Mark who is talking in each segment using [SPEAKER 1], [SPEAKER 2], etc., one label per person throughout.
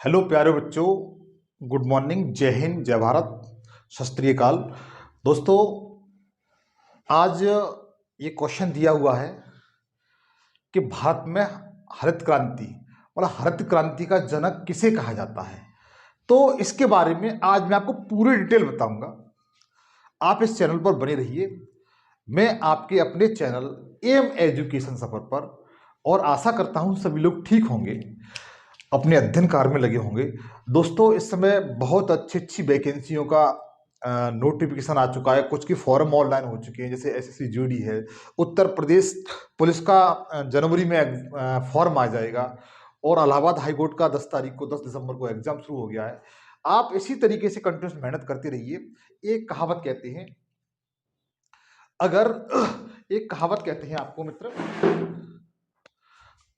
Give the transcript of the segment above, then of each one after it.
[SPEAKER 1] Hello प्यारे बच्चों, good morning, जय हिंद, जय भारत, सत श्री अकाल। दोस्तों, आज ये क्वेश्चन दिया हुआ है कि भारत में हरित क्रांति हरित क्रांति का जनक किसे कहा जाता है। तो इसके बारे में आज मैं आपको पूरी डिटेल बताऊंगा। आप इस चैनल पर बने रहिए। मैं आपके अपने चैनल एम एजुकेशन सफर पर, और आशा करता हूं सभी लोग ठीक होंगे, अपने अध्ययन कार्य में लगे होंगे। दोस्तों, इस समय बहुत अच्छी अच्छी वैकेंसियों का नोटिफिकेशन आ चुका है। कुछ की फॉर्म ऑनलाइन हो चुके हैं, जैसे एसएससी जीडी है। उत्तर प्रदेश पुलिस का जनवरी में फॉर्म आ जाएगा, और इलाहाबाद हाई कोर्ट का 10 दिसंबर को एग्जाम शुरू हो गया है। आप इसी तरीके से कंटिन्यूस मेहनत करते रहिए। एक कहावत कहते हैं, अगर एक कहावत कहते हैं आपको मित्र,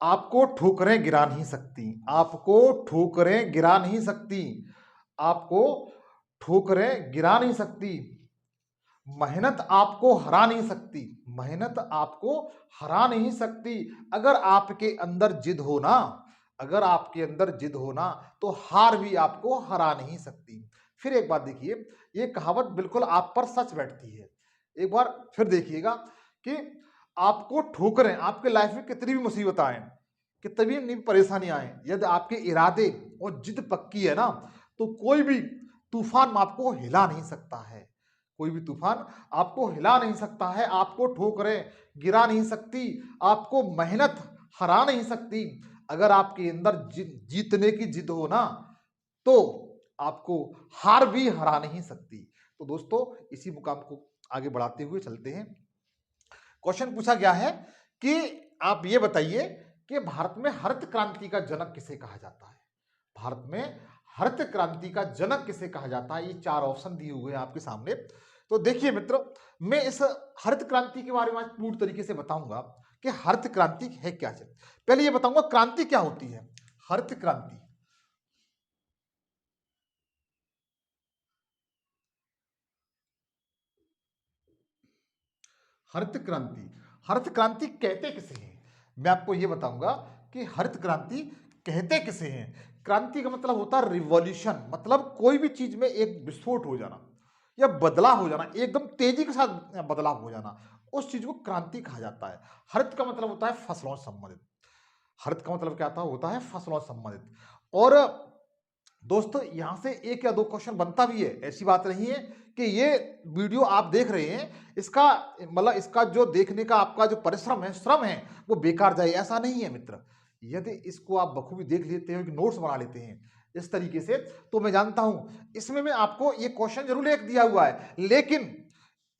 [SPEAKER 1] आपको ठोकरें गिरा नहीं सकती, आपको ठोकरें गिरा नहीं सकती, आपको ठोकरें गिरा नहीं सकती, मेहनत आपको हरा नहीं सकती, मेहनत आपको हरा नहीं सकती। अगर आपके अंदर जिद हो ना, अगर आपके अंदर जिद हो ना, तो हार भी आपको हरा नहीं सकती। फिर एक बात देखिए, ये कहावत बिल्कुल आप पर सच बैठती है। एक बार फिर देखिएगा कि आपको ठोकरें, आपके लाइफ में कितनी भी मुसीबत आए, कितनी भी परेशानी आए, यदि आपके इरादे और जिद पक्की है ना, तो कोई भी तूफान आपको हिला नहीं सकता है। कोई भी तूफान आपको हिला नहीं सकता है, आपको ठोकरें गिरा नहीं सकती, आपको मेहनत हरा नहीं सकती। अगर आपके अंदर जीतने की जिद हो ना, तो आपको हार भी हरा नहीं सकती। तो दोस्तों, इसी मुकाम को आगे बढ़ाते हुए चलते हैं। क्वेश्चन पूछा गया है कि आप ये बताइए कि भारत में हरित क्रांति का जनक किसे कहा जाता है। भारत में हरित क्रांति का जनक किसे कहा जाता है, ये 4 ऑप्शन दिए हुए हैं आपके सामने। तो देखिए मित्रों, मैं इस हरित क्रांति के बारे में आज पूर्ण तरीके से बताऊंगा कि हरित क्रांति है क्या है। पहले ये बताऊंगा क्रांति क्या होती है। हरित क्रांति, हरित क्रांति, हरित क्रांति कहते किसे हैं, मैं आपको यह बताऊंगा कि हरित क्रांति कहते किसे हैं। क्रांति का मतलब होता है रिवॉल्यूशन, मतलब कोई भी चीज में एक विस्फोट हो जाना या बदलाव हो जाना, एकदम तेजी के साथ बदलाव हो जाना, उस चीज को क्रांति कहा जाता है। हरित का मतलब होता है फसलों से संबंधित। हरित का मतलब क्या होता है फसलों से संबंधित। और दोस्तों, यहां से एक या दो क्वेश्चन बनता भी है, ऐसी बात नहीं है कि ये वीडियो आप देख रहे हैं, इसका मतलब इसका जो देखने का आपका जो परिश्रम है, श्रम है, वो बेकार जाए, ऐसा नहीं है मित्र। यदि इसको आप बखूबी देख लेते हो, नोट्स बना लेते हैं इस तरीके से, तो मैं जानता हूं इसमें मैं आपको ये क्वेश्चन जरूर एक दिया हुआ है, लेकिन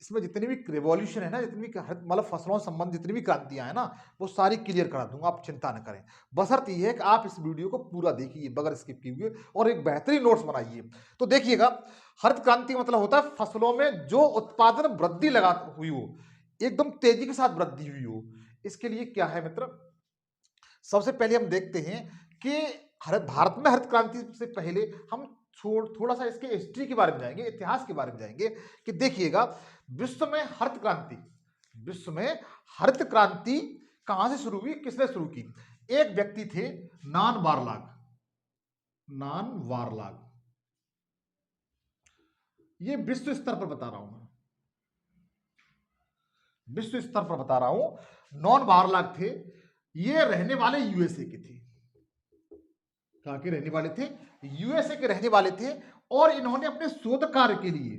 [SPEAKER 1] इसमें जितनी भी रिवॉल्यूशन है ना, जितनी भी मतलब फसलों से संबंधित जितनी भी क्रांतियां हैं ना, वो सारी क्लियर करा दूंगा, आप चिंता न करें। बशर्ते ये है कि आप इस वीडियो को पूरा देखिए बगैर स्किप किए हुए, और एक बेहतरीन नोट्स बनाइए। तो देखिएगा, हरित क्रांति मतलब होता है फसलों में जो उत्पादन वृद्धि लगा हुई हो, एकदम तेजी के साथ वृद्धि हुई हो। इसके लिए क्या है मित्र, सबसे पहले हम देखते हैं कि भारत में हरित क्रांति से पहले हम थोड़ा सा इसके हिस्ट्री के बारे में जाएंगे, इतिहास के बारे में जाएंगे कि देखिएगा, विश्व में हरित क्रांति, विश्व में हरित क्रांति कहां से शुरू हुई, किसने शुरू की। एक व्यक्ति थे, नान बारलाग, नान वारलाग। ये विश्व स्तर पर बता रहा हूं मैं, विश्व स्तर पर बता रहा हूं। नॉन बारलाग थे, ये रहने वाले यूएसए के थे। कहां के रहने वाले थे, यूएसए के रहने वाले थे। और इन्होंने अपने शोध कार्य के लिए,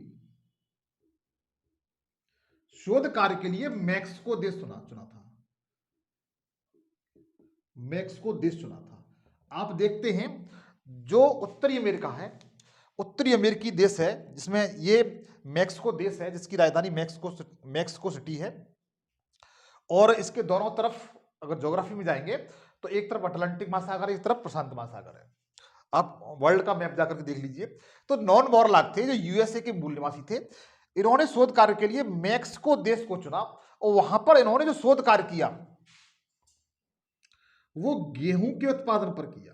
[SPEAKER 1] शोध कार्य के लिए मैक्सिको देश चुना था, मैक्सिको देश चुना था। आप देखते हैं, जो उत्तरी अमेरिका है, उत्तरी अमेरिकी देश है, जिसमें ये मैक्सिको देश है, जिसकी राजधानी मैक्सिको सिटी है। और इसके दोनों तरफ अगर ज्योग्राफी में जाएंगे, तो एक तरफ अटलांटिक महासागर है, एक तरफ प्रशांत महासागर है। आप वर्ल्ड का मैप जाकर के देख लीजिए। तो नॉन बॉरलाग थे, जो यूएसए के मूल निवासी थे। इन्होंने शोध कार्य के लिए मैक्सिको देश को चुना, और वहां पर इन्होंने जो शोध कार्य किया, वो गेहूं के उत्पादन पर किया।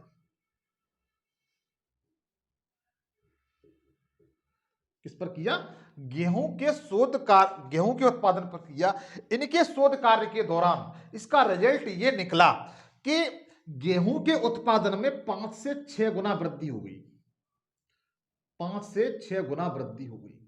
[SPEAKER 1] किस पर किया, गेहूं के शोध कार्य, गेहूं के उत्पादन पर किया। इनके शोध कार्य के दौरान इसका रिजल्ट ये निकला कि गेहूं के उत्पादन में 5 से 6 गुना वृद्धि हो गई। 5 से 6 गुना वृद्धि हो गई।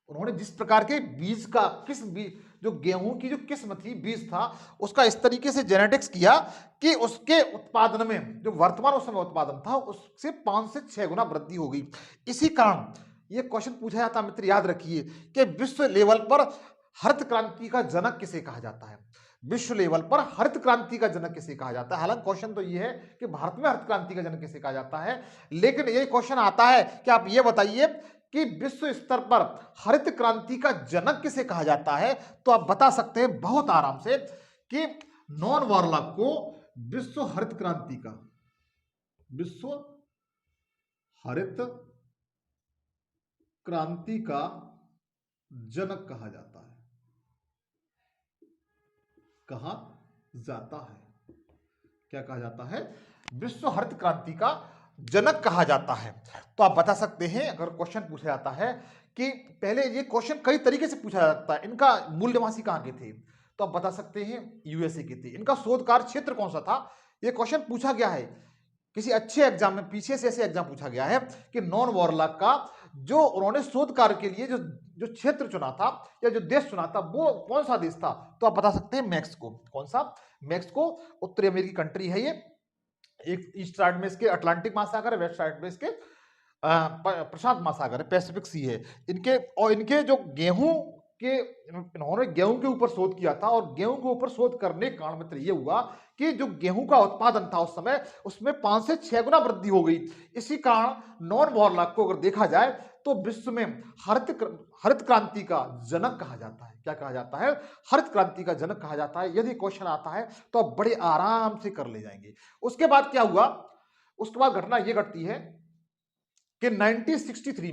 [SPEAKER 1] उन्होंने जिस प्रकार के बीज का किस बीज, जो गेहूं की जो किस्म थी, बीज था, उसका इस तरीके से जेनेटिक्स किया कि उसके उत्पादन में जो वर्तमान उस समय उत्पादन था उससे 5 से 6 गुना वृद्धि हो गई। इसी कारण यह क्वेश्चन पूछा जाता है मित्र, याद रखिए कि विश्व लेवल पर हरित क्रांति का जनक किसे कहा जाता है। विश्व लेवल पर हरित क्रांति का जनक किसे कहा जाता है। हालांकि क्वेश्चन तो यह है कि भारत में हरित क्रांति का जनक किसे कहा जाता है, लेकिन यह क्वेश्चन आता है कि आप यह बताइए कि विश्व स्तर पर हरित क्रांति का जनक किसे कहा जाता है। तो आप बता सकते हैं बहुत आराम से कि नॉन वॉरलॉग को विश्व हरित क्रांति का, विश्व हरित क्रांति का जनक कहा जाता है। कहा जाता है, क्या कहा जाता है? विश्व हरित क्रांति का जनक कहा जाता है। तो आप बता सकते हैं, अगर क्वेश्चन पूछा जाता है कि पहले ये क्वेश्चन कई तरीके से पूछा जाता है, इनका मूल निवासी कहां के थे, तो आप बता सकते हैं यूएसए के थे। इनका शोध कार्य क्षेत्र कौन सा था, ये क्वेश्चन पूछा गया है किसी अच्छे एग्जाम में, पीछे से ऐसे एग्जाम पूछा गया है कि नॉन वॉरलॉग का जो उन्होंने शोध कार्य के लिए जो जो क्षेत्र चुना था या जो देश चुना था वो कौन सा देश था, तो आप बता सकते हैं मैक्सिको। कौन सा? मैक्सिको उत्तरी अमेरिकी कंट्री है ये। एक ईस्ट साइड में इसके अटलांटिक महासागर है, वेस्ट साइड में इसके प्रशांत महासागर है, पैसिफिक सी है इनके। और इनके जो गेहूं के, इन्होंने गेहूं के ऊपर शोध किया था और गेहूं के ऊपर शोध करने के कारण मतलब ये हुआ कि जो गेहूं का उत्पादन था उस समय उसमें 5 से 6 गुना वृद्धि हो गई। इसी कारण नॉन वॉरलॉग को अगर देखा जाए तो विश्व में हरित क्रांति का जनक कहा जाता है। क्या कहा जाता है? हरित क्रांति का जनक कहा जाता है। यदि क्वेश्चन आता है तो आप बड़े आराम से कर ले जाएंगे। उसके बाद क्या हुआ? उसके बाद घटना यह घटती है कि 1963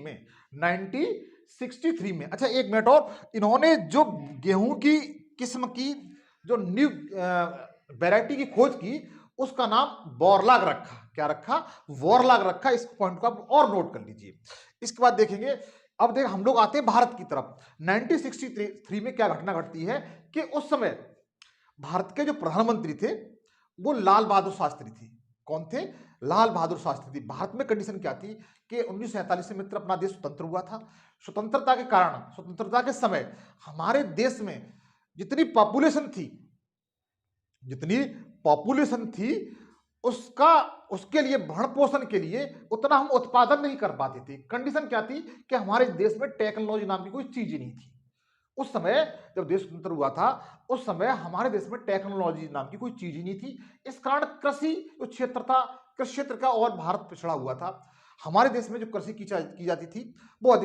[SPEAKER 1] में, अच्छा एक मिनट और, इन्होंने जो गेहूं की किस्म की जो न्यू वैरायटी की खोज की उसका नाम वॉरलॉग रखा। क्या रखा? वॉरलॉग रखा। इस पॉइंट को आप और नोट कर लीजिए। इसके बाद देखेंगे, अब देख हम लोग आते हैं भारत की तरफ। 1963 में क्या घटना घटती है कि उस समय भारत के जो प्रधानमंत्री थे वो लाल बहादुर शास्त्री थे। कौन थे? लाल बहादुर शास्त्री थी। भारत में कंडीशन क्या थी कि 1947 में मित्र अपना देश स्वतंत्र हुआ था। स्वतंत्रता के कारण, स्वतंत्रता के समय हमारे देश में जितनी पॉपुलेशन थी उसके लिए, भरण पोषण के लिए उतना हम उत्पादन नहीं कर पाते थे। कंडीशन क्या थी कि हमारे देश में टेक्नोलॉजी नाम की कोई चीज ही नहीं थी। उस समय जब देश स्वतंत्र हुआ था उस समय हमारे देश में टेक्नोलॉजी नाम की कोई चीज ही नहीं थी। इस कारण कृषि जो क्षेत्र था, कृषि क्षेत्र का और भारत पिछड़ा हुआ था। हमारे देश में जो कृषि की जाती थी वो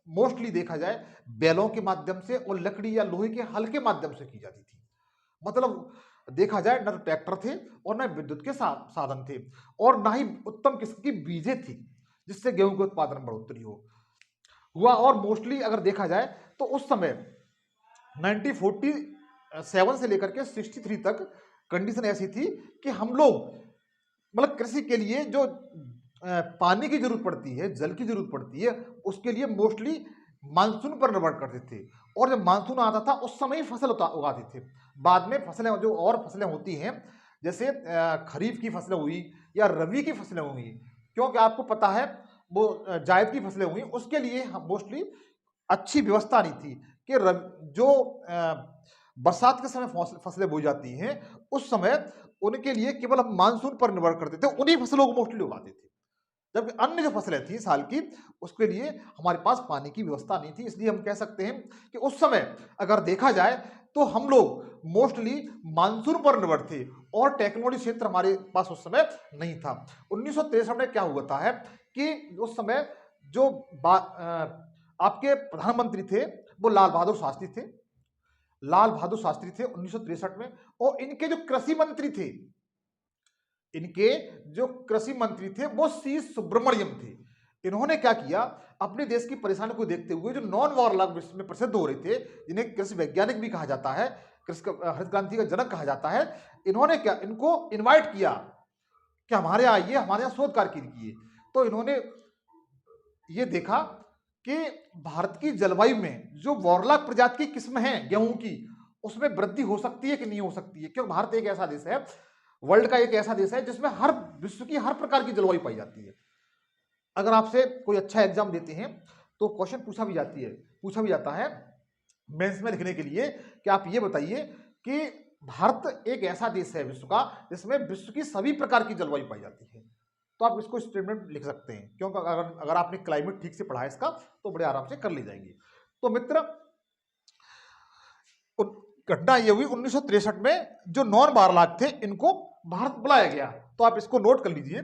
[SPEAKER 1] मोस्टली देखा जाए बैलों के माध्यम से और लकड़ी या लोहे के हल के माध्यम से की जाती थी। मतलब देखा जाए न तो ट्रैक्टर थे और न विद्युत के साधन थे और ना ही उत्तम किस्म की बीजें थी जिससे गेहूं के उत्पादन बढ़ोतरी हुआ। और मोस्टली अगर देखा जाए तो उस समय 1947 से लेकर के 63 तक कंडीशन ऐसी थी कि हम लोग मतलब कृषि के लिए जो पानी की जरूरत पड़ती है, जल की जरूरत पड़ती है, उसके लिए मोस्टली मानसून पर निर्भर करते थे। और जब मानसून आता था उस समय ही फसल उगाते थे। बाद में फसलें, जो और फसलें होती हैं जैसे खरीफ की फसलें हुई या रबी की फसलें हुई, क्योंकि आपको पता है वो जायद की फसलें हुई, उसके लिए मोस्टली अच्छी व्यवस्था नहीं थी कि जो बरसात के समय फसलें बोई जाती हैं उस समय उनके लिए केवल हम मानसून पर निर्भर करते थे, उन्हीं फसलों को मोस्टली उगाते थे। जबकि अन्य जो फसलें थी साल की उसके लिए हमारे पास पानी की व्यवस्था नहीं थी। इसलिए हम कह सकते हैं कि उस समय अगर देखा जाए तो हम लोग मोस्टली मानसून पर निर्भर थे और टेक्नोलॉजी क्षेत्र हमारे पास उस समय नहीं था। 1963 में क्या हुआ है कि उस समय जो आपके प्रधानमंत्री थे वो लाल बहादुर शास्त्री थे। लाल बहादुर शास्त्री थे 1963 में। और इनके जो कृषि मंत्री थे वो सी सुब्रमण्यम थे। इन्होंने क्या किया, अपने देश की परेशानी को देखते हुए जो नॉन वॉरलॉग विश्व में प्रसिद्ध हो रहे थे, जिन्हें कृषि वैज्ञानिक भी कहा जाता है, कृषि हरित क्रांति का जनक कहा जाता है, इन्होंने क्या, इनको इनवाइट किया कि हमारे यहाँ आइए, हमारे यहाँ शोध कार्य कीजिए। तो इन्होंने ये देखा कि भारत की जलवायु में जो वॉरलॉग प्रजाति की किस्म है गेहूं की उसमें वृद्धि हो सकती है कि नहीं हो सकती है, क्योंकि भारत एक ऐसा देश है, वर्ल्ड का एक ऐसा देश है जिसमें हर विश्व की हर प्रकार की जलवायु पाई जाती है। अगर आपसे कोई अच्छा एग्जाम देते हैं तो क्वेश्चन पूछा भी जाता है मेंस में लिखने के लिए कि आप ये बताइए कि भारत एक ऐसा देश है विश्व का जिसमें विश्व की सभी प्रकार की जलवायु पाई जाती है। तो आप इसको स्टेटमेंट लिख सकते हैं, क्योंकि अगर आपने क्लाइमेट ठीक से पढ़ा है इसका तो बड़े आराम से कर ली जाएंगी। तो मित्र, घटना ये हुई 1963 में, जो नॉन बारलाग थे इनको भारत बुलाया गया। तो आप इसको नोट कर लीजिए।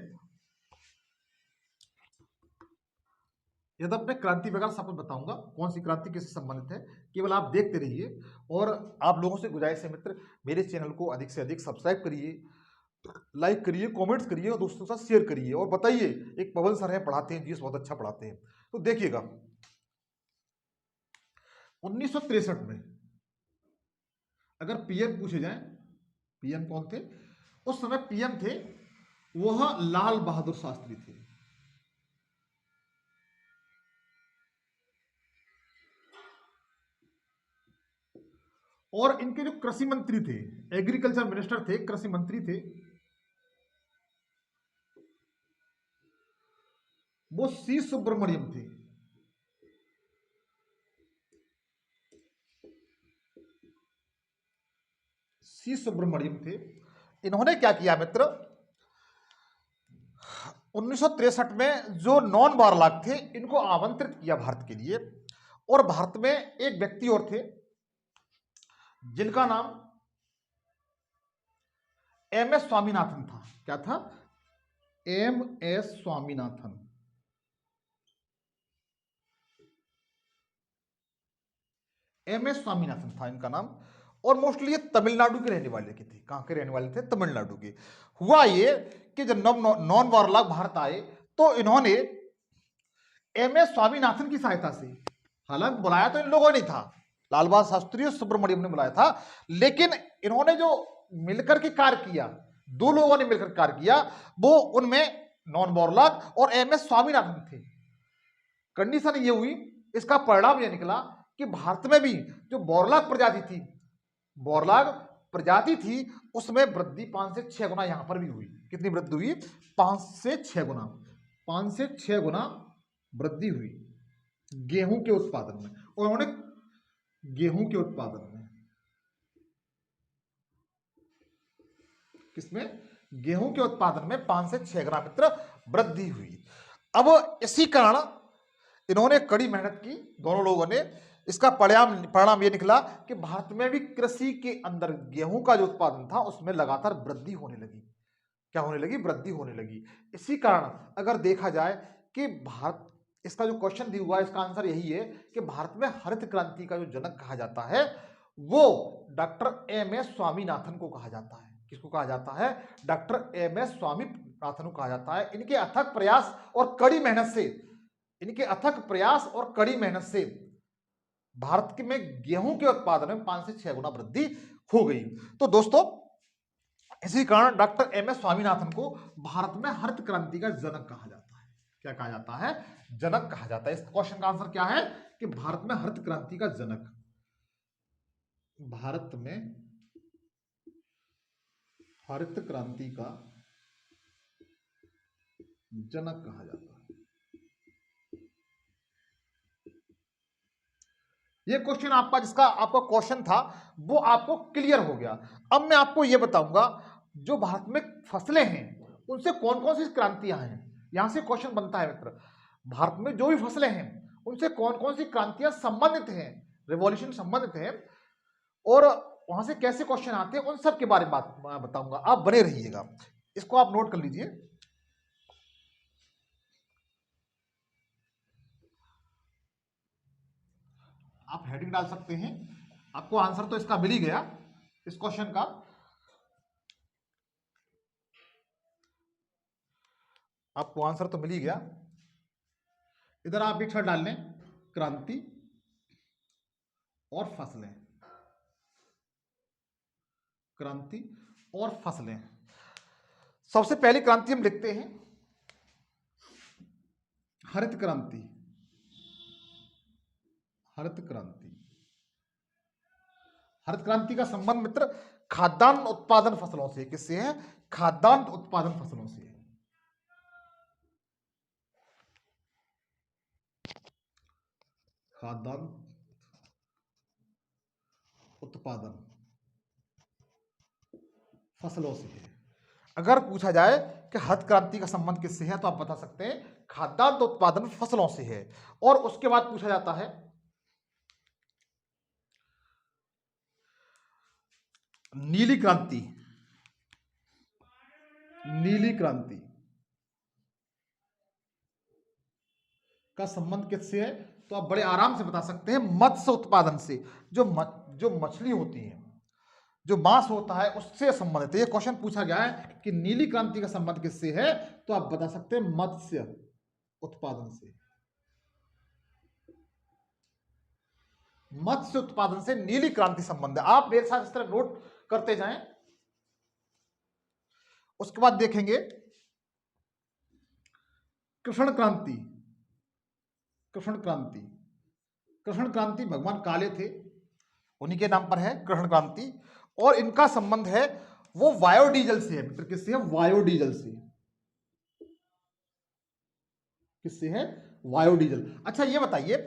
[SPEAKER 1] यदि मैं क्रांति वगैरह सब कुछ बताऊंगा, कौन सी क्रांति किससे संबंधित है, केवल आप देखते रहिए। और आप लोगों से गुजारिश है मित्र, मेरे चैनल को अधिक से अधिक सब्सक्राइब करिए, लाइक करिए, कमेंट्स करिए और दोस्तों के साथ शेयर करिए। और बताइए, एक पवन सर है पढ़ाते हैं, जीएस बहुत अच्छा पढ़ाते हैं। तो देखिएगा 1963 में अगर पीएम पूछे जाए, पीएम कौन थे उस समय? पीएम थे वह लाल बहादुर शास्त्री थे। और इनके जो कृषि मंत्री थे, एग्रीकल्चर मिनिस्टर थे, कृषि मंत्री थे, वो सी सुब्रमण्यम थे। सी सुब्रमण्यम थे। इन्होंने क्या किया मित्र, 1963 में जो नॉन बारलाग थे इनको आमंत्रित किया भारत के लिए। और भारत में एक व्यक्ति और थे जिनका नाम एम एस स्वामीनाथन था। क्या था? M S Swaminathan. M S Swaminathan था इनका नाम। और मोस्टली ये तमिलनाडु के रहने वाले के थे। कहां के रहने वाले थे? तमिलनाडु के। हुआ ये कि जब नॉन वारलाग भारत आए तो इन्होंने एम एस स्वामीनाथन की सहायता से, हालांकि बुलाया तो इन लोगों ने था, लाल बहादुर शास्त्री और सुब्रमण्यम ने बुलाया था, लेकिन इन्होंने जो मिलकर के कार्य किया, दो लोगों ने मिलकर कार्य किया, वो उनमें नॉन वारलाग और एम एस स्वामीनाथन थे। कंडीशन ये हुई, इसका परिणाम यह निकला कि भारत में भी जो बोरलाग प्रजाति थी उसमें वृद्धि 5 से 6 गुना यहां पर भी हुई। कितनी वृद्धि हुई? 5 से 6 गुना। 5 से 6 गुना वृद्धि हुई गेहूं के उत्पादन में। और उन्होंने गेहूं के उत्पादन में, किसमें? गेहूं के उत्पादन में 5 से 6 गुना मित्र वृद्धि हुई। अब इसी कारण इन्होंने कड़ी मेहनत की, दोनों लोगों ने। इसका परिणाम यह निकला कि भारत में भी कृषि के अंदर गेहूं का जो उत्पादन था उसमें लगातार वृद्धि होने लगी। क्या होने लगी? वृद्धि होने लगी। इसी कारण अगर देखा जाए कि भारत, इसका जो क्वेश्चन दिया हुआ है इसका आंसर यही है कि भारत में हरित क्रांति का जो जनक कहा जाता है वो डॉक्टर एम एस स्वामीनाथन को कहा जाता है। किसको कहा जाता है? डॉक्टर एम एस स्वामीनाथन को कहा जाता है। इनके अथक प्रयास और कड़ी मेहनत से भारत में गेहूं के उत्पादन में 5 से 6 गुना वृद्धि हो गई। तो दोस्तों, इसी कारण डॉक्टर एम एस स्वामीनाथन को भारत में हरित क्रांति का जनक कहा जाता है। क्या कहा जाता है? जनक कहा जाता है। इस क्वेश्चन का आंसर क्या है कि भारत में हरित क्रांति का जनक, भारत में हरित क्रांति का जनक कहा जाता है। ये क्वेश्चन आपका, जिसका आपका क्वेश्चन था वो आपको क्लियर हो गया। अब मैं आपको ये बताऊंगा जो भारत में फसलें हैं उनसे कौन कौन सी क्रांतियां हैं। यहां से क्वेश्चन बनता है मित्र, भारत में जो भी फसलें हैं उनसे कौन कौन सी क्रांतियां संबंधित हैं, रिवॉल्यूशन संबंधित है, और वहां से कैसे क्वेश्चन आते हैं, उन सब के बारे में बताऊंगा। आप बने रहिएगा, इसको आप नोट कर लीजिए। आप हेडिंग डाल सकते हैं। आपको आंसर तो इसका मिल ही गया, इस क्वेश्चन का। आपको आंसर तो मिल ही गया। इधर आप भी छठ डाल लें, क्रांति और फसलें, क्रांति और फसलें। सबसे पहली क्रांति हम लिखते हैं हरित क्रांति। हरित क्रांति, हरित क्रांति का संबंध मित्र खाद्यान्न उत्पादन फसलों से, किससे है? खाद्यान्न उत्पादन फसलों से। खाद्यान्न उत्पादन फसलों से है। अगर पूछा जाए कि हरित क्रांति का संबंध किससे है तो आप बता सकते हैं खाद्यान्न उत्पादन फसलों से है। और उसके बाद पूछा जाता है नीली क्रांति। नीली क्रांति का संबंध किससे है तो आप बड़े आराम से बता सकते हैं मत्स्य उत्पादन से। जो मछली होती है, जो मांस होता है, उससे संबंधित है। ये क्वेश्चन पूछा गया है कि नीली क्रांति का संबंध किससे है तो आप बता सकते हैं मत्स्य उत्पादन से। मत्स्य उत्पादन से नीली क्रांति संबंध है। आप मेरे साथ इस तरह नोट करते जाएं। उसके बाद देखेंगे कृष्ण क्रांति। कृष्ण क्रांति, कृष्ण क्रांति भगवान काले थे, उन्हीं के नाम पर है कृष्ण क्रांति। और इनका संबंध है वो बायोडीजल से है मित्र। किससे है? बायोडीजल से। किससे है? बायोडीजल। अच्छा ये बताइए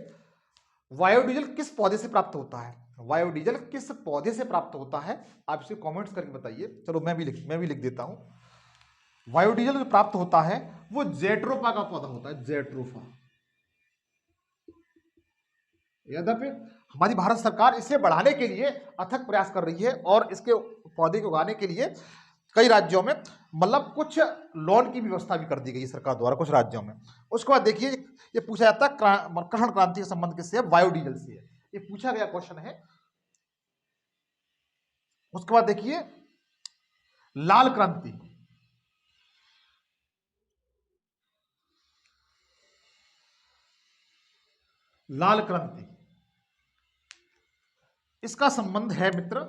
[SPEAKER 1] बायोडीजल किस पौधे से प्राप्त होता है? बायोडीजल किस पौधे से प्राप्त होता है? आप इसे कमेंट्स करके बताइए। चलो मैं भी लिख देता हूं। बायोडीजल जो प्राप्त होता है वो जेट्रोफा का पौधा होता है। जेट्रोफा। याद है? हमारी भारत सरकार इसे बढ़ाने के लिए अथक प्रयास कर रही है और इसके पौधे को उगाने के लिए कई राज्यों में मतलब कुछ लोन की व्यवस्था भी कर दी गई है सरकार द्वारा कुछ राज्यों में। उसके बाद देखिए ये पूछा जाता है कृष्ण क्रांति का संबंध किससे है? बायोडीजल से है। ये पूछा गया क्वेश्चन है। उसके बाद देखिए लाल क्रांति। लाल क्रांति इसका संबंध है मित्र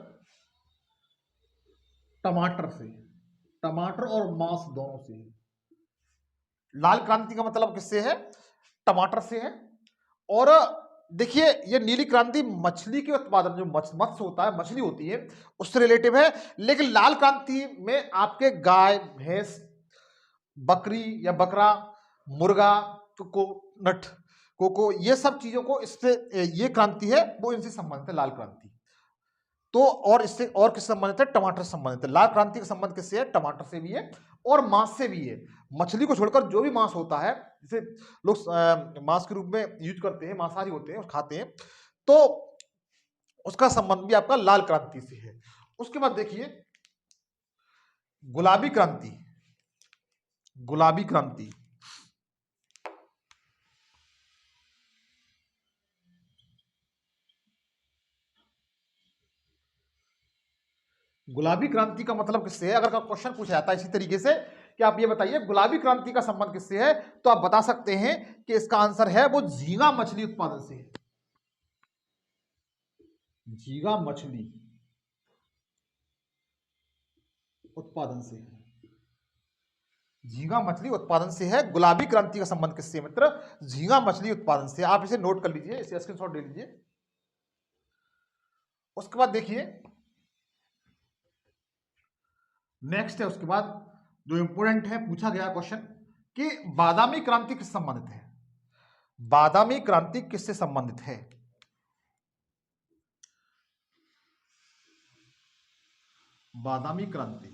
[SPEAKER 1] टमाटर से। टमाटर और मांस दोनों से। लाल क्रांति का मतलब किससे है? टमाटर से है। और देखिए ये नीली क्रांति मछली के उत्पादन, जो मत्स्य होता है, मछली होती है, उससे रिलेटिव है। लेकिन लाल क्रांति में आपके गाय, भैंस, बकरी या बकरा, मुर्गा, कोकोनट, कोको, ये सब चीजों को इससे ये क्रांति है वो इनसे संबंधित है लाल क्रांति। तो और इससे और किससे संबंधित है? टमाटर से संबंधित है। लाल क्रांति का संबंध किससे है? टमाटर से भी है और मांस से भी है। मछली को छोड़कर जो भी मांस होता है, जिसे लोग मांस के रूप में यूज करते हैं, मांसाहारी होते हैं और खाते हैं, तो उसका संबंध भी आपका लाल क्रांति से है। उसके बाद देखिए गुलाबी क्रांति। गुलाबी क्रांति गुलाबी क्रांति का मतलब किससे है? अगर क्वेश्चन पूछा जाता है इसी तरीके से कि आप ये बताइए गुलाबी क्रांति का संबंध किससे है, तो आप बता सकते हैं कि इसका आंसर है वो झींगा मछली उत्पादन से है। झींगा मछली उत्पादन से है। झींगा मछली उत्पादन से है। गुलाबी क्रांति का संबंध किससे मित्र? झींगा मछली उत्पादन से। आप इसे नोट कर लीजिए, इसे स्क्रीनशॉट ले लीजिए। उसके बाद देखिए नेक्स्ट है, उसके बाद जो इंपोर्टेंट है, पूछा गया क्वेश्चन कि बादामी क्रांति किससे संबंधित है? बादामी क्रांति किससे संबंधित है? बादामी क्रांति,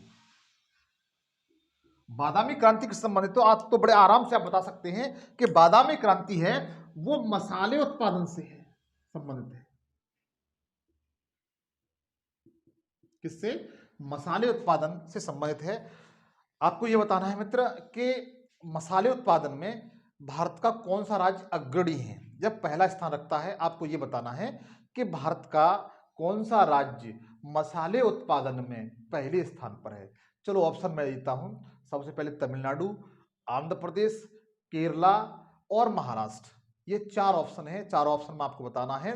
[SPEAKER 1] बादामी क्रांति किससे संबंधित? तो आप तो बड़े आराम से आप बता सकते हैं कि बादामी क्रांति है वो मसाले उत्पादन से है, संबंधित है। किससे? मसाले उत्पादन से संबंधित है। आपको यह बताना है मित्र कि मसाले उत्पादन में भारत का कौन सा राज्य अग्रणी है, जब पहला स्थान रखता है। आपको यह बताना है कि भारत का कौन सा राज्य मसाले उत्पादन में पहले स्थान पर है। चलो ऑप्शन मैं देता हूं। सबसे पहले तमिलनाडु, आंध्र प्रदेश, केरला और महाराष्ट्र। ये चार ऑप्शन है। चारों ऑप्शन में आपको बताना है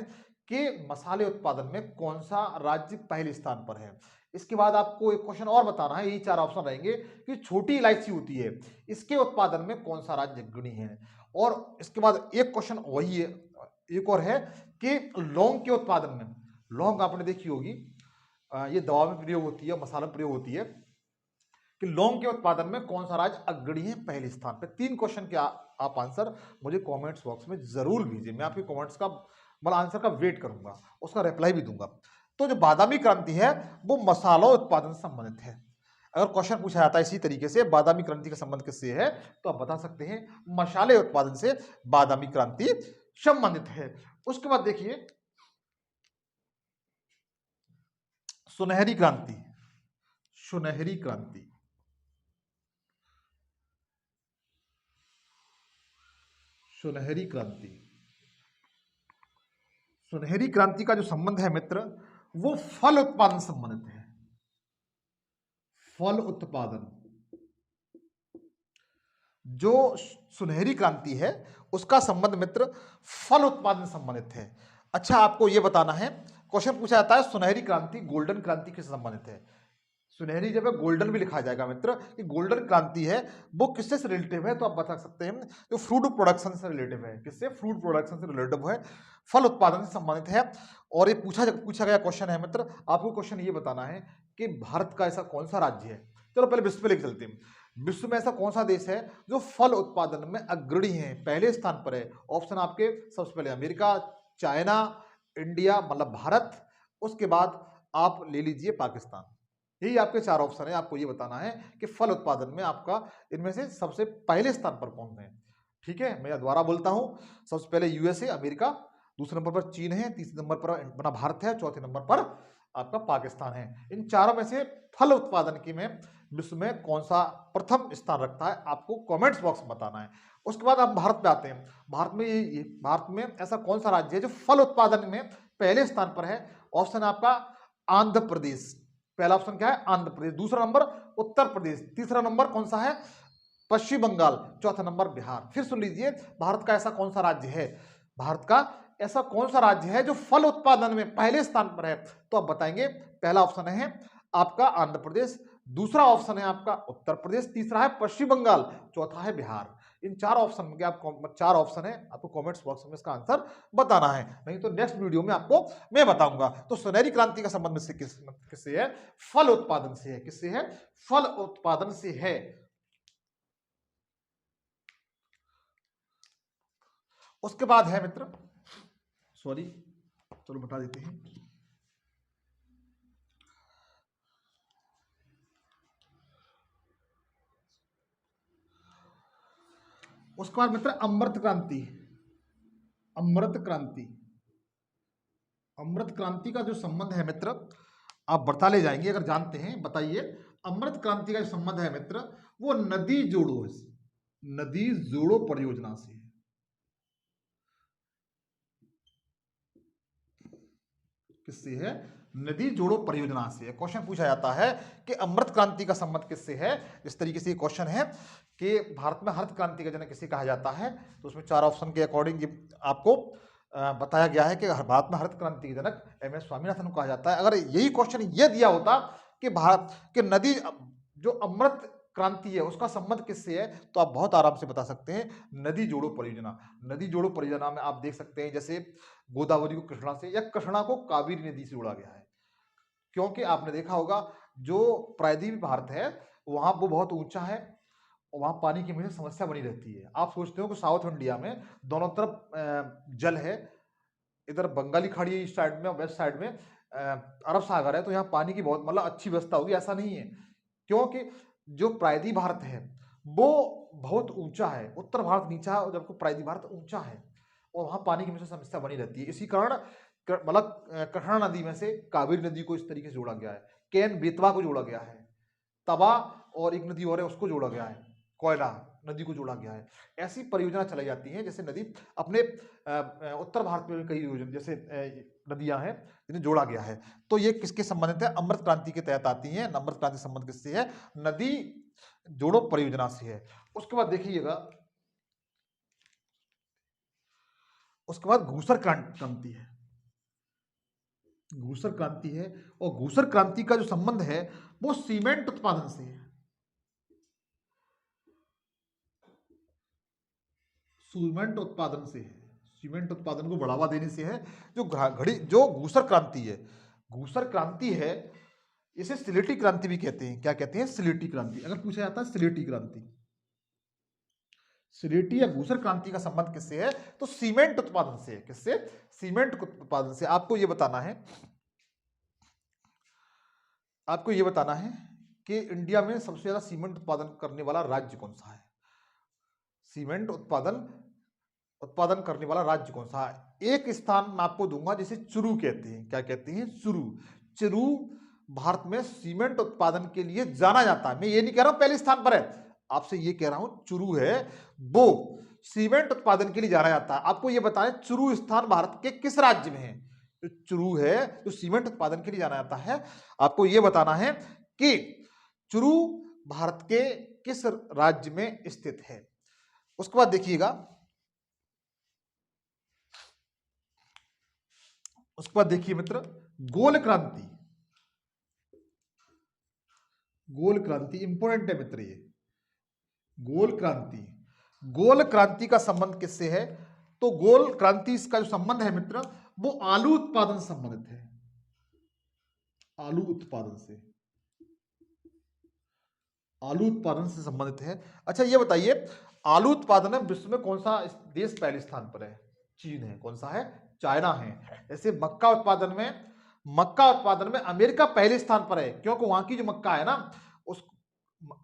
[SPEAKER 1] कि मसाले उत्पादन में कौन सा राज्य पहले स्थान पर है। इसके बाद आपको एक क्वेश्चन और बताना है, यही चार ऑप्शन रहेंगे कि छोटी इलायची होती है, इसके उत्पादन में कौन सा राज्य अग्रणी है। और इसके बाद एक क्वेश्चन वही है, एक और है कि लौंग के उत्पादन में, लौंग आपने देखी होगी, ये दवा में प्रयोग होती है, मसाला में प्रयोग होती है, कि लौंग के उत्पादन में कौन सा राज्य अग्रणी है पहले स्थान पे। 3 क्वेश्चन के आप आंसर मुझे कमेंट्स बॉक्स में जरूर भेजिए, मैं आपके कमेंट्स का मतलब आंसर का वेट करूंगा, उसका रिप्लाई भी दूंगा। तो जो बादामी क्रांति है वो मसाला उत्पादन से संबंधित है। अगर क्वेश्चन पूछा जाता है इसी तरीके से बादामी क्रांति का संबंध किससे है, तो आप बता सकते हैं मसाले उत्पादन से बादामी क्रांति संबंधित है। उसके बाद देखिए सुनहरी क्रांति। सुनहरी क्रांति, सुनहरी क्रांति, सुनहरी क्रांति का जो संबंध है मित्र वो फल उत्पादन से संबंधित है। फल उत्पादन, जो सुनहरी क्रांति है उसका संबंध मित्र फल उत्पादन से संबंधित है। अच्छा, आपको यह बताना है, क्वेश्चन पूछा जाता है सुनहरी क्रांति गोल्डन क्रांति किससे संबंधित है। सुनहरी जब है गोल्डन भी लिखा जाएगा मित्र, कि गोल्डन क्रांति है वो किससे से रिलेटिव है, तो आप बता सकते हैं जो फ्रूट प्रोडक्शन से रिलेटिव है। किससे? फ्रूट प्रोडक्शन से रिलेटिव है, फल उत्पादन से संबंधित है। और ये पूछा गया क्वेश्चन है मित्र, आपको क्वेश्चन ये बताना है कि भारत का ऐसा कौन सा राज्य है। चलो पहले विश्व पे लेके चलते हैं। विश्व में ऐसा कौन सा देश है जो फल उत्पादन में अग्रणी है, पहले स्थान पर है। ऑप्शन आपके सबसे पहले अमेरिका, चाइना, इंडिया मतलब भारत, उसके बाद आप ले लीजिए पाकिस्तान। यही आपके 4 ऑप्शन है। आपको ये बताना है कि फल उत्पादन में आपका इनमें से सबसे पहले स्थान पर कौन है। ठीक है, मैं दोबारा बोलता हूं, सबसे पहले यूएसए अमेरिका, दूसरे नंबर पर चीन है, तीसरे नंबर पर अपना भारत है, चौथे नंबर पर आपका पाकिस्तान है। इन चारों में से फल उत्पादन की में विश्व में कौन सा प्रथम स्थान रखता है, आपको कमेंट्स बॉक्स में बताना है। उसके बाद आप भारत पे आते हैं। भारत में ऐसा कौन सा राज्य है जो फल उत्पादन में पहले स्थान पर है। ऑप्शन आपका आंध्र प्रदेश, पहला ऑप्शन क्या है आंध्र प्रदेश, दूसरा नंबर उत्तर प्रदेश, तीसरा नंबर कौन सा है पश्चिम बंगाल, चौथा नंबर बिहार। फिर सुन लीजिए, भारत का ऐसा कौन सा राज्य है, भारत का ऐसा कौन सा राज्य है जो फल उत्पादन में पहले स्थान पर है, तो आप बताएंगे पहला ऑप्शन है आपका आंध्र प्रदेश, दूसरा ऑप्शन है आपका उत्तर प्रदेश, तीसरा है पश्चिम बंगाल, चौथा है बिहार। इन 4 ऑप्शन में आप 4 ऑप्शन है, आपको कमेंट्स बॉक्स में इसका आंसर बताना है, नहीं तो नेक्स्ट वीडियो में आपको मैं बताऊंगा। तो सुनहरी क्रांति का संबंध से किससे है, फल उत्पादन से है। किससे है, फल उत्पादन से है। उसके बाद है मित्र, सॉरी चलो बता देते हैं, उसके बाद मित्र अमृत क्रांति। अमृत क्रांति, अमृत क्रांति का जो संबंध है मित्र आप बढ़ता ले जाएंगे अगर जानते हैं, बताइए। अमृत क्रांति का जो संबंध है मित्र वो नदी जोड़ो परियोजना से है। किससे है, नदी जोड़ो परियोजना से है। क्वेश्चन पूछा जाता है कि अमृत क्रांति का संबंध किससे है। इस तरीके से क्वेश्चन है कि भारत में हरित क्रांति का जनक किसे कहा जाता है, तो उसमें 4 ऑप्शन के अकॉर्डिंग आपको बताया गया है कि भारत में हरित क्रांति के जनक एम.एस. स्वामीनाथन को कहा जाता है। अगर यही क्वेश्चन ये दिया होता कि भारत के नदी जो अमृत क्रांति है उसका संबंध किससे है, तो आप बहुत आराम से बता सकते हैं नदी जोड़ो परियोजना। नदी जोड़ो परियोजना में आप देख सकते हैं जैसे गोदावरी को कृष्णा से या कृष्णा को कावेरी नदी से जोड़ा गया है, क्योंकि आपने देखा होगा जो प्रायद्वीप भारत है वहां वो बहुत ऊंचा है, वहां पानी की हमेशा समस्या बनी रहती है। आप सोचते हो कि साउथ इंडिया में दोनों तरफ जल है, इधर बंगाली खाड़ी इस साइड में, वेस्ट साइड में अरब सागर है, तो यहाँ पानी की बहुत मतलब अच्छी व्यवस्था होगी, ऐसा नहीं है। क्योंकि जो प्रायद्वीप भारत है वो बहुत ऊंचा है, उत्तर भारत नीचा है और जबकि प्रायद्वीप भारत ऊंचा है और वहां पानी की हमेशा समस्या बनी रहती है। इसी कारण मतलब कृष्णा नदी में से कावेरी नदी को इस तरीके से जोड़ा गया है, केन बेतवा को जोड़ा गया है, तवा और एक नदी और है उसको जोड़ा गया है, कोयला नदी को जोड़ा गया है। ऐसी परियोजना चलाई जाती है जैसे नदी अपने उत्तर भारत में भी कई योजना जैसे नदियां हैं जिन्हें जोड़ा गया है। तो ये किसके संबंधित है, अमृत क्रांति के तहत आती है। अमृत क्रांति संबंध किससे है, नदी जोड़ो परियोजना से है। उसके बाद देखिएगा, उसके बाद घूसर क्रांति है। घूसर क्रांति है और घूसर क्रांति का जो संबंध है वो सीमेंट उत्पादन से है। सीमेंट उत्पादन से है, सीमेंट उत्पादन को बढ़ावा देने से है। जो घूसर क्रांति है, घूसर क्रांति है, इसे सिलेटी क्रांति भी कहते हैं। क्या कहते हैं? सिलेटी क्रांति। अगर पूछा जाता है सिलेटी क्रांति, सिलेटी या घूसर क्रांति का संबंध किससे है? तो सीमेंट उत्पादन से है। किससे? सीमेंट उत्पादन से। आपको यह बताना है, आपको यह बताना है कि इंडिया में सबसे ज्यादा सीमेंट उत्पादन करने वाला राज्य कौन सा है? सीमेंट उत्पादन करने वाला राज्य कौन सा है? एक स्थान मैं आपको दूंगा जिसे चुरू कहते हैं। क्या कहते हैं? चुरू। चुरू भारत में सीमेंट उत्पादन के लिए जाना जाता है। मैं ये नहीं कह रहा हूं पहले स्थान पर है, आपसे ये कह रहा हूं चुरू है वो सीमेंट उत्पादन के लिए जाना जाता है। आपको ये बताएं चुरू स्थान भारत के किस राज्य में है? तो चुरू है जो सीमेंट उत्पादन के लिए जाना जाता है। आपको ये बताना है कि चुरू भारत के किस राज्य में स्थित है। उसके बाद देखिएगा, उसके बाद देखिए मित्र, गोल क्रांति। गोल क्रांति इंपोर्टेंट है मित्र। ये गोल क्रांति, गोल क्रांति का संबंध किससे है? तो गोल क्रांति इसका जो संबंध है मित्र, वो आलू उत्पादन से संबंधित है। आलू उत्पादन से, आलू उत्पादन से संबंधित है। अच्छा ये बताइए, आलू उत्पादन में विश्व में कौन सा देश पहले स्थान पर है? चीन है। कौन सा है? चाइना है। जैसे मक्का उत्पादन में, मक्का उत्पादन में अमेरिका पहले स्थान पर है, क्योंकि वहां की जो मक्का है ना, उस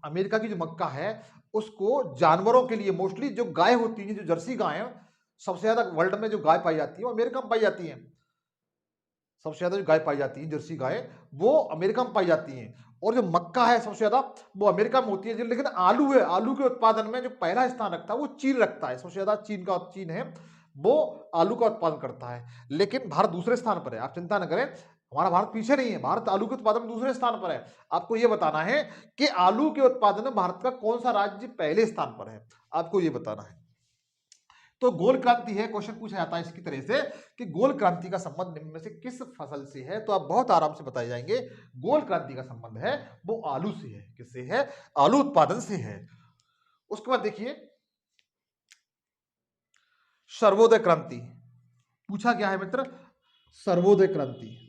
[SPEAKER 1] अमेरिका की जो मक्का है उसको जानवरों के लिए, मोस्टली जो गाय होती है, जो जर्सी गाय है, सबसे ज्यादा वर्ल्ड में जो गाय पाई जाती है वो अमेरिका में पाई जाती है। सबसे ज्यादा जो गाय पाई जाती है जर्सी गाय, वो अमेरिका में पाई जाती है। और जो मक्का है सबसे ज्यादा वो अमेरिका में होती है। लेकिन आलू है, आलू के उत्पादन में जो पहला स्थान रखता है वो चीन रखता है। सबसे ज्यादा चीन है वो आलू का उत्पादन करता है। लेकिन भारत दूसरे स्थान पर है। आप चिंता न करें, हमारा भारत पीछे नहीं है। भारत आलू के उत्पादन में दूसरे स्थान पर है। आपको यह बताना है कि आलू के उत्पादन में भारत का कौन सा राज्य पहले स्थान पर है, आपको यह बताना है। तो गोल क्रांति है, क्वेश्चन पूछा जाता है इसकी तरह से कि गोल क्रांति का संबंध निम्न में से किस फसल से है? तो आप बहुत आराम से बताए जाएंगे। गोल क्रांति का संबंध है वो आलू से है। किससे है? आलू उत्पादन से है। उसके बाद देखिए, सर्वोदय क्रांति पूछा गया है मित्र। सर्वोदय क्रांति,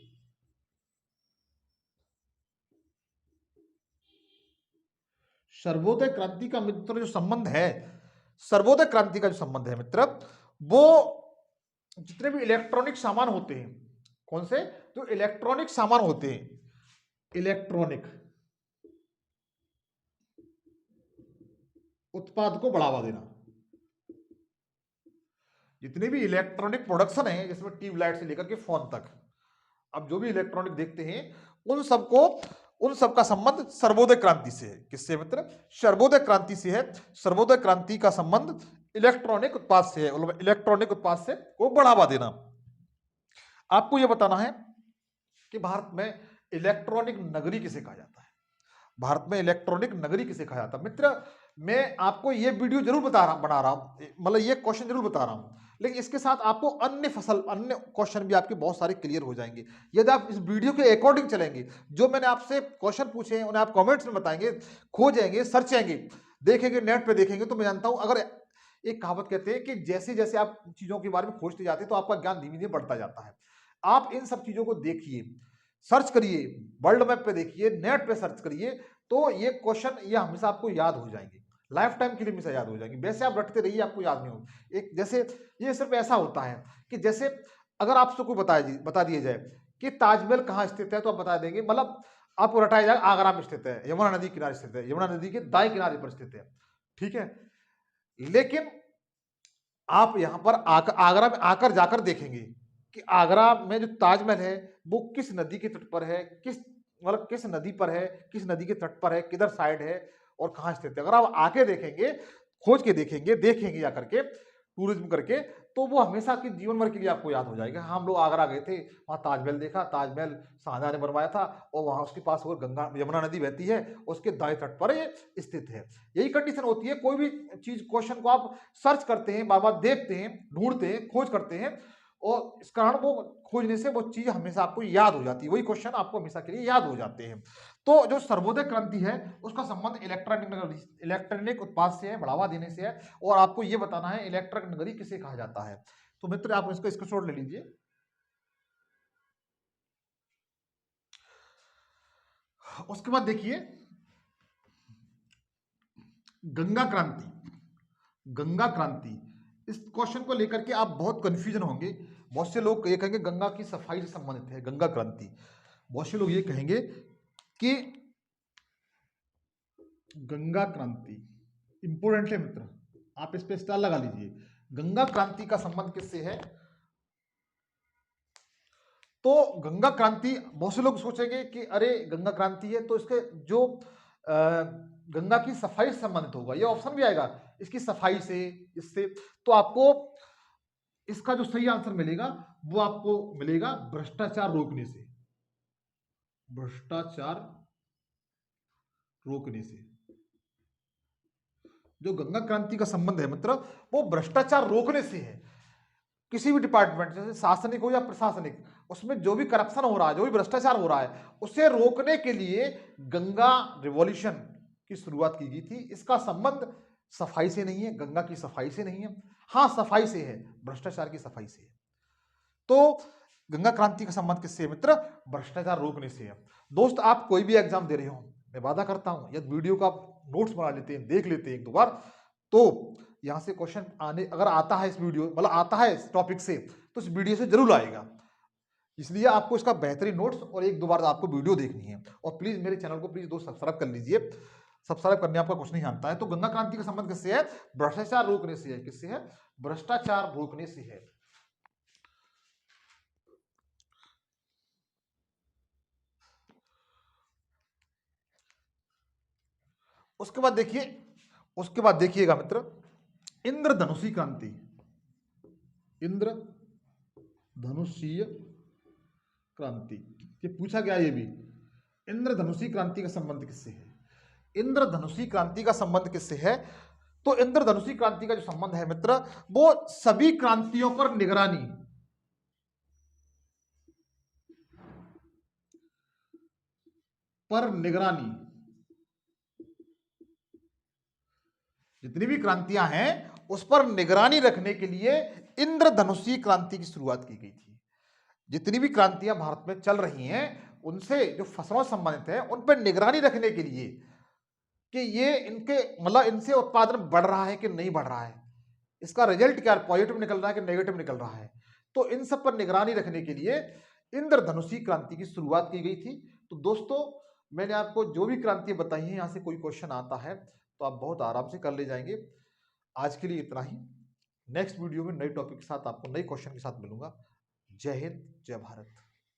[SPEAKER 1] सर्वोदय क्रांति का मित्र जो संबंध है, सर्वोदय क्रांति का जो संबंध है मित्र, वो जितने भी इलेक्ट्रॉनिक सामान होते हैं, कौन से? जो इलेक्ट्रॉनिक सामान होते हैं, इलेक्ट्रॉनिक उत्पाद को बढ़ावा देना। जितने भी इलेक्ट्रॉनिक प्रोडक्शन है, जिसमें ट्यूबलाइट से लेकर के फोन तक, अब जो भी इलेक्ट्रॉनिक देखते हैं उन सबका संबंध सर्वोदय क्रांति से है। किससे मित्र? सर्वोदय क्रांति से है। सर्वोदय क्रांति का संबंध इलेक्ट्रॉनिक उत्पाद से है। मतलब इलेक्ट्रॉनिक उत्पाद से को बढ़ावा देना। आपको यह बताना है कि भारत में इलेक्ट्रॉनिक नगरी किसे कहा जाता है? भारत में इलेक्ट्रॉनिक नगरी किसे कहा जाता है? मित्र मैं आपको यह वीडियो जरूर बना रहा हूं, मतलब ये क्वेश्चन जरूर बता रहा हूं, लेकिन इसके साथ आपको अन्य क्वेश्चन भी आपके बहुत सारे क्लियर हो जाएंगे यदि आप इस वीडियो के अकॉर्डिंग चलेंगे। जो मैंने आपसे क्वेश्चन पूछे हैं उन्हें आप कमेंट्स में बताएंगे, खोजेंगे, सर्चेंगे, देखेंगे, नेट पे देखेंगे। तो मैं जानता हूं, अगर एक कहावत कहते हैं कि जैसे जैसे आप चीजों के बारे में खोजते जाते हैं तो आपका ज्ञान धीमे धीमे बढ़ता जाता है। आप इन सब चीजों को देखिए, सर्च करिए, वर्ल्ड मैप पे देखिए, नेट पे सर्च करिए, तो ये क्वेश्चन ये हमेशा आपको याद हो जाएंगे, लाइफ टाइम के लिए हमेशा याद हो जाएंगे। वैसे आप रटते रहिए, आपको याद नहीं होगा। एक जैसे ये सिर्फ ऐसा होता है कि जैसे अगर आपसे कोई बता दिया जाए कि ताजमहल कहाँ स्थित है, तो आप बता देंगे, मतलब आपको रटाया जाएगा आगरा में स्थित है, यमुना नदी किनारे स्थित है, यमुना नदी के दाएं किनारे पर स्थित है, ठीक है। लेकिन आप यहां पर आगरा में आकर जाकर देखेंगे कि आगरा में जो ताजमहल है वो किस नदी के तट पर है, किस नदी पर है, किस नदी के तट पर है, किधर साइड है और कहां स्थित है। अगर आप आके देखेंगे, खोज के देखेंगे जाकर के, टूरिज्म करके, तो वो हमेशा के जीवन भर के लिए आपको याद हो जाएगा। हम लोग आगरा गए थे, वहां ताजमहल देखा, ताजमहल शाहजहां ने बनवाया था, और वहां उसके पास वो गंगा यमुना नदी बहती है, उसके दाएं तट पर ये स्थित है। यही कंडीशन होती है, कोई भी चीज क्वेश्चन को आप सर्च करते हैं, बार बार देखते हैं, ढूंढते हैं, खोज करते हैं, और इस कारण वो खोजने से वो चीज हमेशा आपको याद हो जाती है, वही क्वेश्चन आपको हमेशा के लिए याद हो जाते हैं। तो जो सर्वोदय क्रांति है उसका संबंध इलेक्ट्रॉनिक उत्पाद से है, बढ़ावा देने से है। और आपको यह बताना है इलेक्ट्रिक नगरी किसे कहा जाता है। तो मित्र आप इसका स्क्रीनशॉट ले लीजिए। उसके बाद देखिए गंगा क्रांति। गंगा क्रांति, इस क्वेश्चन को लेकर के आप बहुत कंफ्यूजन होंगे। बहुत से लोग ये कहेंगे गंगा की सफाई से संबंधित है गंगा क्रांति। बहुत से लोग ये कहेंगे कि गंगा क्रांति इंपोर्टेंट है मित्र, आप इस पे स्टार लगा लीजिए। गंगा क्रांति का संबंध किससे है? तो गंगा क्रांति, बहुत से लोग सोचेंगे कि अरे गंगा क्रांति है तो इसके जो गंगा की सफाई से संबंधित होगा, ये ऑप्शन भी आएगा इसकी सफाई से, इससे। तो आपको इसका जो सही आंसर मिलेगा वो आपको मिलेगा भ्रष्टाचार रोकने से। भ्रष्टाचार रोकने से जो गंगा क्रांति का संबंध है मित्र, वो भ्रष्टाचार रोकने से है। किसी भी डिपार्टमेंट, जैसे शासनिक हो या प्रशासनिक, उसमें जो भी करप्शन हो रहा है, जो भी भ्रष्टाचार हो रहा है, उसे रोकने के लिए गंगा रिवॉल्यूशन की शुरुआत की गई थी। इसका संबंध सफाई से नहीं है, गंगा की सफाई से नहीं है, हाँ सफाई से है, भ्रष्टाचार की सफाई से है। तो गंगा क्रांति का संबंध किससे है मित्र? भ्रष्टाचार रोकने से है। दोस्त आप कोई भी एग्जाम दे रहे हो, मैं वादा करता हूं यदि वीडियो का नोट्स बना लेते हैं, देख लेते हैं एक दो बार, तो यहां से क्वेश्चन आने, अगर आता है इस वीडियो मतलब आता है इस टॉपिक से, तो इस वीडियो से जरूर आएगा। इसलिए आपको इसका बेहतरीन नोट्स और एक दो बार आपको वीडियो देखनी है। और प्लीज मेरे चैनल को प्लीज दोस्त सब्सक्राइब कर लीजिए। सब्सक्राइब करने आपका कुछ नहीं जानता है। तो गंगा क्रांति का संबंध किससे है? भ्रष्टाचार रोकने से है। किससे है? भ्रष्टाचार रोकने से है। उसके बाद देखिए, उसके बाद देखिएगा मित्र, इंद्रधनुषी क्रांति। इंद्रधनुषीय क्रांति, ये पूछा गया ये भी। इंद्रधनुषी क्रांति का संबंध किससे है? इंद्रधनुषी क्रांति का संबंध किससे है? तो इंद्रधनुषी क्रांति का जो संबंध है मित्र, वो सभी क्रांतियों पर निगरानी, जितनी भी क्रांतियां हैं उस पर निगरानी रखने के लिए इंद्रधनुषी क्रांति की शुरुआत की गई थी। जितनी भी क्रांतियां भारत में चल रही हैं उनसे जो फसलों से संबंधित है उन पर निगरानी रखने के लिए कि ये इनके मतलब इनसे उत्पादन बढ़ रहा है कि नहीं बढ़ रहा है, इसका रिजल्ट क्या पॉजिटिव निकल रहा है कि नेगेटिव निकल रहा है, तो इन सब पर निगरानी रखने के लिए इंद्रधनुषी क्रांति की शुरुआत की गई थी। तो दोस्तों मैंने आपको जो भी क्रांतियां बताई हैं, यहां से कोई क्वेश्चन आता है तो आप बहुत आराम से कर ले जाएंगे। आज के लिए इतना ही। नेक्स्ट वीडियो में नए टॉपिक के साथ आपको नए क्वेश्चन के साथ मिलूंगा। जय हिंद, जय भारत।